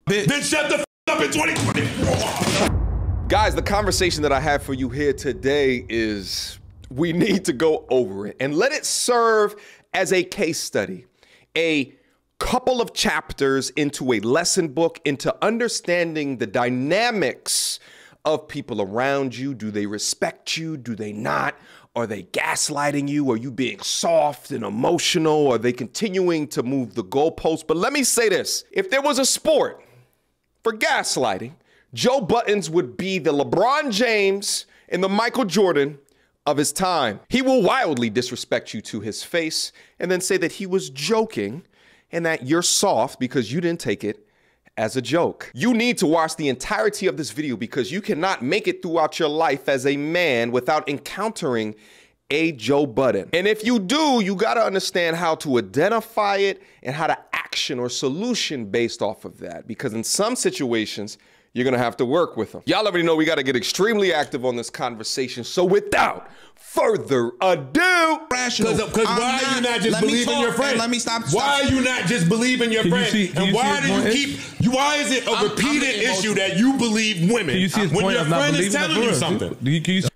bitch. Then shut the up in 2024. Guys, the conversation that I have for you here today is we need to go over it and let it serve as a case study, a couple of chapters into a lesson book, into understanding the dynamics of people around you. Do they respect you? Do they not? Are they gaslighting you? Are you being soft and emotional? Are they continuing to move the goalposts? But let me say this. If there was a sport for gaslighting, Joe Budden would be the LeBron James and the Michael Jordan of his time. He will wildly disrespect you to his face and then say that he was joking and that you're soft because you didn't take it as a joke. You need to watch the entirety of this video because you cannot make it throughout your life as a man without encountering a Joe Budden. And if you do, you gotta understand how to identify it and how to action or solution based off of that. Because in some situations, you're gonna have to work with them. Y'all already know we gotta get extremely active on this conversation. So without further ado, because why are you not just believing your friend? Let me stop. Why are you not just believing your friend? And why do you keep? Why is it a repeated issue that you believe women when your friend is telling you something?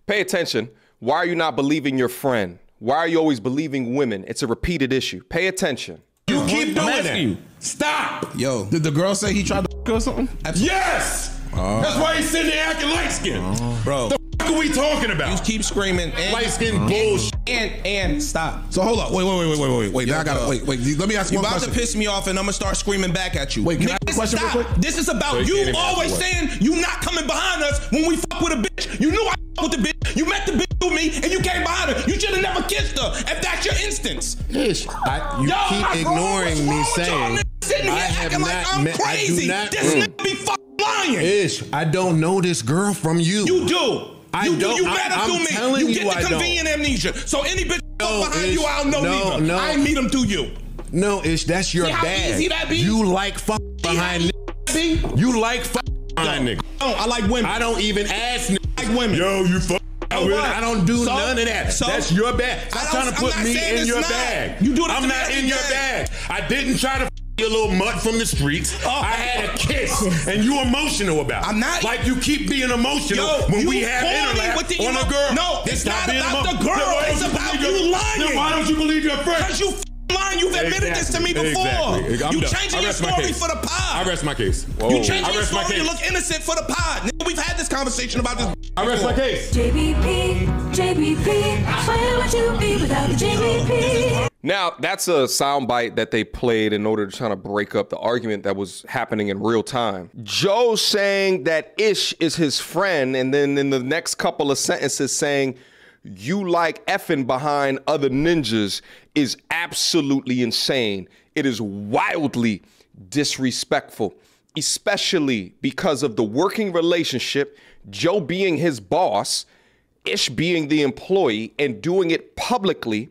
Pay attention. Why are you not believing your friend? Why are you always believing women? It's a repeated issue. Pay attention. You keep doing that. Stop. Yo, did the girl say he tried to or something? Yes. That's why he's sitting there acting light skinned. Bro. What are we talking about? You keep screaming and light skin bullshit. And stop. So hold up. Wait. Now I gotta wait. Let me ask you one question. You about to piss me off and I'm gonna start screaming back at you. Wait, can I ask a question real quick? This is about you always saying you not coming behind us when we fuck with a bitch. You knew I fuck with the bitch. You met the bitch through me and you came behind her. You should have never kissed her if that's your instance. Ish, you keep ignoring me saying I have not like I'm crazy. This nigga be fucking lying. Ish, I don't know this girl from you. You do. You met her through me. You get the convenient amnesia. So any bitch behind you, I don't know neither. No. I ain't meet them through you. No, Ish, that's your bag. Easy that be? You like fuck behind niggas. You like fuck behind niggas. I like women. I don't even ask niggas. I like women. Yo, you fuck. I don't do none of that. That's your bag. Stop trying to put me in your bag. You do it. I'm not in your bag. I didn't try to a little mutt from the streets. I had a kiss, and you emotional about it. I'm not. Like you keep being emotional when we have internet on a girl. No, it's not about the girl. It's about you lying. Then why don't you believe your friend? Because you lying. You've admitted this to me before. You changing your story for the pod. I rest my case. You changing your story to look innocent for the pod. We've had this conversation about this. I rest my case. JBP, where would you be without the JBP? Now, that's a soundbite that they played in order to try to break up the argument that was happening in real time. Joe saying that Ish is his friend, and then in the next couple of sentences saying, you like effing behind other ninjas is absolutely insane. It is wildly disrespectful, especially because of the working relationship, Joe being his boss, Ish being the employee, and doing it publicly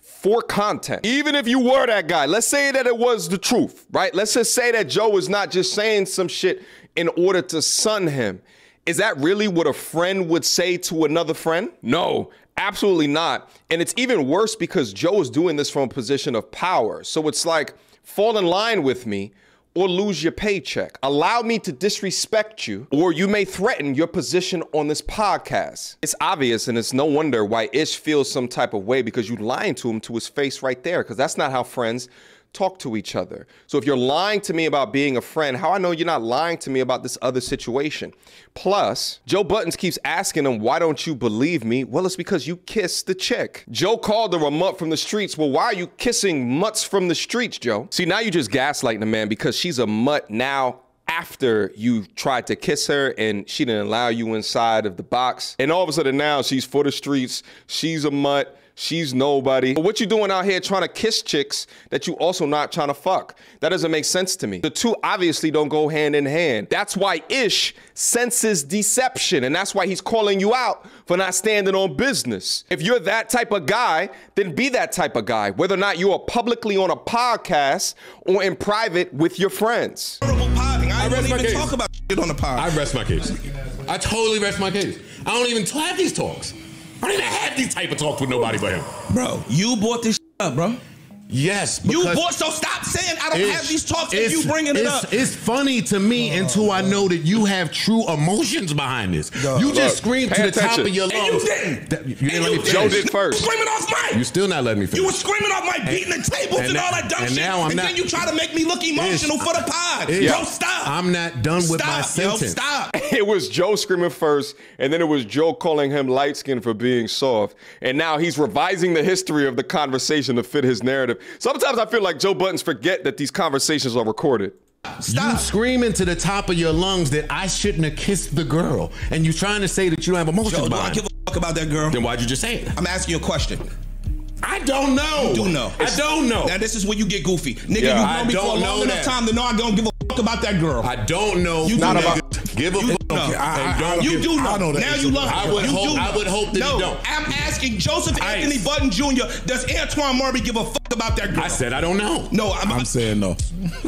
for content. Even if you were that guy, let's say that it was the truth, right? Let's just say that Joe is not just saying some shit in order to sun him. Is that really what a friend would say to another friend? No, absolutely not. And it's even worse because Joe is doing this from a position of power. So it's like, fall in line with me or lose your paycheck. Allow me to disrespect you, or you may threaten your position on this podcast. It's obvious, and it's no wonder why Ish feels some type of way, because you lying to him to his face right there, because that's not how friends talk to each other. So if you're lying to me about being a friend, how I know you're not lying to me about this other situation? Plus, Joe Budden keeps asking him, why don't you believe me? Well, it's because you kissed the chick. Joe called her a mutt from the streets. Well, why are you kissing mutts from the streets, Joe? See, now you just gaslighting the man because she's a mutt now after you tried to kiss her and she didn't allow you inside of the box. And all of a sudden now she's for the streets. She's a mutt. She's nobody. But what you doing out here trying to kiss chicks that you also not trying to fuck? That doesn't make sense to me. The two obviously don't go hand in hand. That's why Ish senses deception, and that's why he's calling you out for not standing on business. If you're that type of guy, then be that type of guy, whether or not you are publicly on a podcast or in private with your friends. I don't even talk about shit on the pod. I rest my case. I totally rest my case. I don't even have these talks. I don't even have these type of talks with nobody but him. Bro, you brought this up, bro. Yes. So stop saying I don't have these talks and you bringing it up. It's funny to me until I know that you have true emotions behind this. You just screamed to the top of your lungs. And you didn't. You didn't let me finish. Joe did first. You screaming off mic. You still not letting me finish. You were screaming off mic, beating the tables and all that dumb shit. And then you try to make me look emotional for the pod. Bro, stop. I'm not done with my sentence. Stop. It was Joe screaming first, and then it was Joe calling him light-skinned for being soft. And now he's revising the history of the conversation to fit his narrative. Sometimes I feel like Joe Buttons forget that these conversations are recorded. Stop. You screaming to the top of your lungs that I shouldn't have kissed the girl, and you trying to say that you don't have emotions Joe, behind it. do I give a fuck about that girl? Then why'd you just say it? I'm asking you a question. I don't know. You do know. I don't know. Now this is where you get goofy. Nigga, you've known me for a long enough time to know I don't give a fuck about that girl. I don't know. You not do about give a fuck. You do know. Now you love I would hope that you don't. I'm asking Joseph Anthony Budden Jr. Does Antoine Murray give a fuck about that girl? I said I don't know. No, I'm saying no.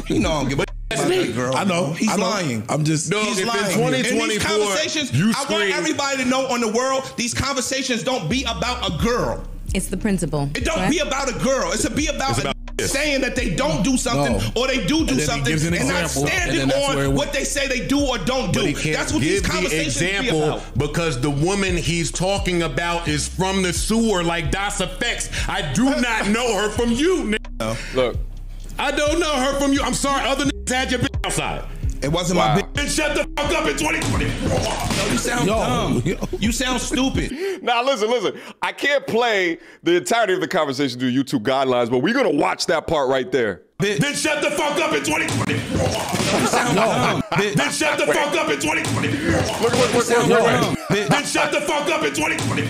You know I don't give a fuck. That's me. Girl. I know. He's lying. I'm just. No, he's if lying. in 2024, in these conversations, I want everybody to know on the world, these conversations don't be about a girl. It's the principle. It don't be about a girl. It's about saying that they don't do something or they do something and not standing on what they say they do or don't do. That's what these conversations be about. Because the woman he's talking about is from the sewer like Das Effects. I do not know her from you, nigga. Look. I don't know her from you. I'm sorry, other niggas had your bitch outside. It wasn't my bitch. Then shut the fuck up in 2020. No, you sound dumb. You sound stupid. Now listen. I can't play the entirety of the conversation through YouTube guidelines, but we're gonna watch that part right there. Then shut the fuck up in 2020. You sound dumb. Then shut the fuck up in 2020. Look. Then shut the fuck up in 2020.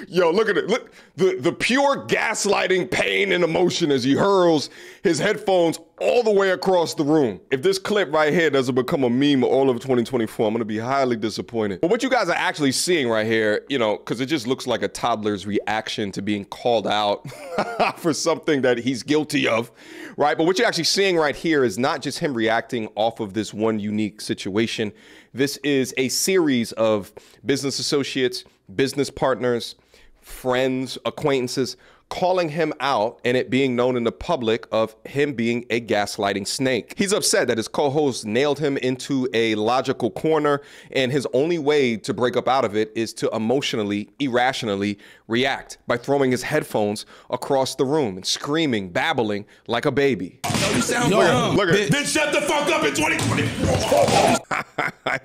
Yo, look at it. Look, the pure gaslighting pain and emotion as he hurls his headphones all the way across the room. If this clip right here doesn't become a meme all of 2024, I'm gonna be highly disappointed. But what you guys are actually seeing right here, you know, because it just looks like a toddler's reaction to being called out for something that he's guilty of, right? But what you're actually seeing right here is not just him reacting off of this one unique situation. This is a series of business associates, business partners, friends, acquaintances, calling him out and it being known in the public of him being a gaslighting snake. He's upset that his co-host nailed him into a logical corner, and his only way to break up out of it is to emotionally, irrationally react by throwing his headphones across the room and screaming, babbling like a baby. No, you sound dumb. Look at. Then shut the fuck up in 2020.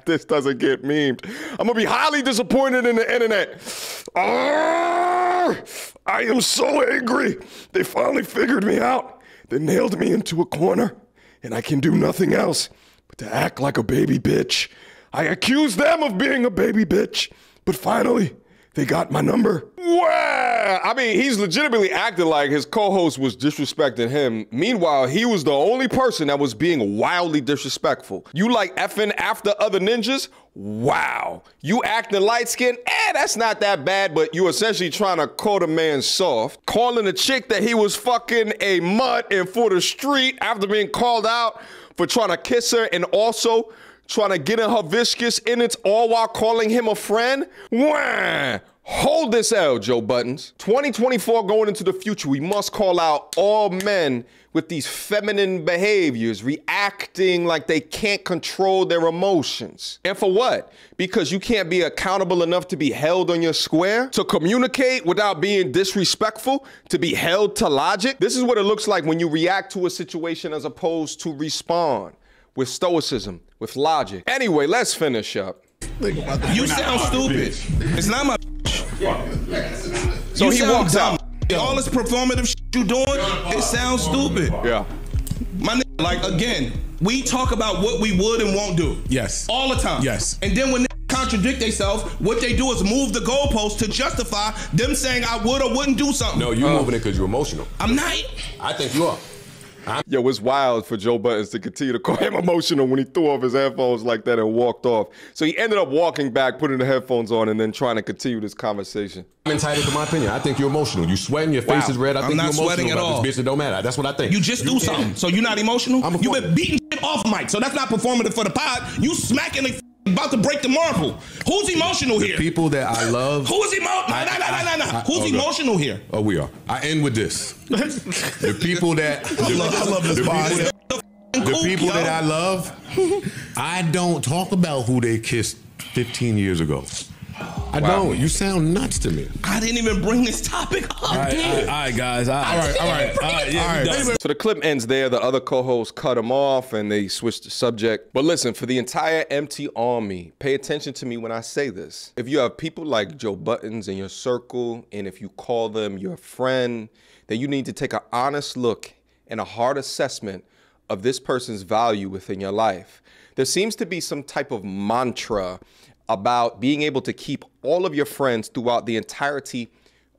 This doesn't get memed. I'm gonna be highly disappointed in the internet. I am so angry. They finally figured me out. They nailed me into a corner, and I can do nothing else but to act like a baby bitch. I accused them of being a baby bitch, but finally, they got my number. Wow! I mean, he's legitimately acting like his co-host was disrespecting him. Meanwhile, he was the only person that was being wildly disrespectful. You like effing after other ninjas? Wow. You acting light-skinned? That's not that bad, but you essentially trying to call the man soft. Calling a chick that he was fucking a mutt and for the street after being called out for trying to kiss her and also trying to get in her viscous innards all while calling him a friend? Wah! Hold this L, Joe Buttons. 2024 going into the future, we must call out all men with these feminine behaviors, reacting like they can't control their emotions. And for what? Because you can't be accountable enough to be held on your square, to communicate without being disrespectful, to be held to logic. This is what it looks like when you react to a situation as opposed to respond with stoicism, with logic. Anyway, let's finish up. You sound stupid. It's not my. So he walks out. All this performative shit you doing, it sounds stupid. Yeah. My nigga, like, again, we talk about what we would and won't do. Yes. All the time. Yes. And then when they contradict themselves, what they do is move the goalpost to justify them saying I would or wouldn't do something. No, you moving it because you're emotional. I'm not. I think you are. Yo, it's wild for Joe Buttons to continue to call him emotional when he threw off his headphones like that and walked off. So he ended up walking back, putting the headphones on, and then trying to continue this conversation. I'm entitled to my opinion. I think you're emotional. You sweating, your face is red. I think you're emotional. I'm not sweating at all. This bitch, it don't matter. That's what I think. You just do something. So you're not emotional? You've been beating shit off mic. So that's not performative for the pod. You smacking the about to break the marble. Who's emotional here? The people that I love. Who's emotional? No. Who's emotional here? Oh, we are. I end with this. The people that I love this podcast. The people that I love, I don't talk about who they kissed 15 years ago. I don't. You sound nuts to me. I didn't even bring this topic up. All right, guys. All right. So the clip ends there. The other co-hosts cut him off and they switched the subject. But listen, for the entire MT Army, pay attention to me when I say this. If you have people like Joe Buttons in your circle, and if you call them your friend, then you need to take an honest look and a hard assessment of this person's value within your life. There seems to be some type of mantra about being able to keep all of your friends throughout the entirety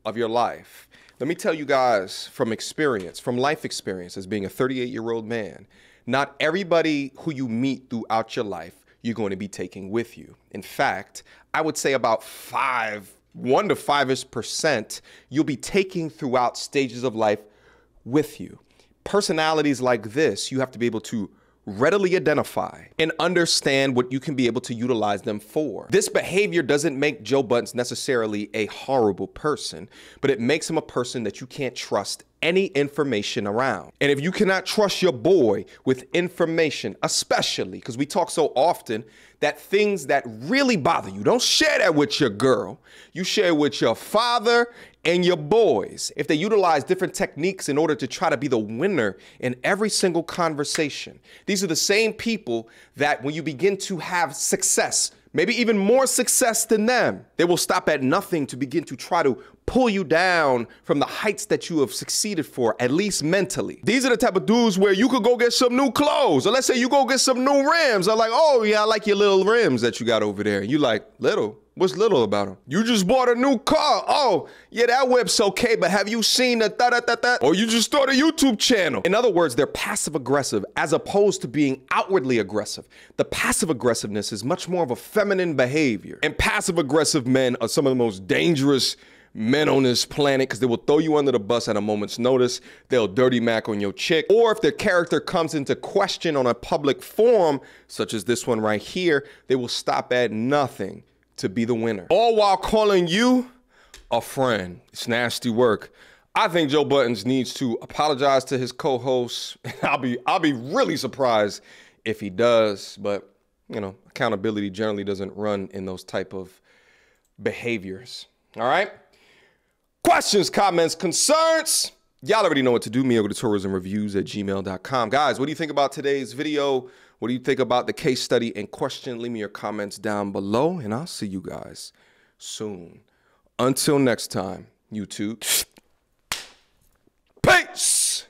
of your life. Let me tell you guys from experience, from life experience as being a 38-year-old man, not everybody who you meet throughout your life, you're going to be taking with you. In fact, I would say about 1 to 5% you'll be taking throughout stages of life with you. Personalities like this, you have to be able to readily identify and understand what you can be able to utilize them for. This behavior doesn't make Joe Buttons necessarily a horrible person, but it makes him a person that you can't trust any information around. And if you cannot trust your boy with information, especially because we talk so often that things that really bother you, don't share that with your girl. You share it with your father and your boys. If they utilize different techniques in order to try to be the winner in every single conversation, these are the same people that when you begin to have success, maybe even more success than them, they will stop at nothing to begin to try to pull you down from the heights that you have succeeded for, at least mentally. These are the type of dudes where you could go get some new clothes, or let's say you go get some new rims. I'm like, oh yeah, I like your little rims that you got over there. And you like, little? What's little about them? You just bought a new car. Oh, yeah, that whip's okay, but have you seen the da-da-da-da? Or you just started a YouTube channel. In other words, they're passive aggressive as opposed to being outwardly aggressive. The passive aggressiveness is much more of a feminine behavior. And passive aggressive men are some of the most dangerous men on this planet because they will throw you under the bus at a moment's notice. They'll dirty mac on your chick. Or if their character comes into question on a public forum, such as this one right here, they will stop at nothing to be the winner. All while calling you a friend. It's nasty work. I think Joe Buttons needs to apologize to his co-hosts. I'll be really surprised if he does, but you know, accountability generally doesn't run in those type of behaviors. All right? Questions, comments, concerns? Y'all already know what to do. MediocreTourismReviews@gmail.com. Guys, what do you think about today's video? What do you think about the case study in question? Leave me your comments down below, and I'll see you guys soon. Until next time, YouTube. Peace!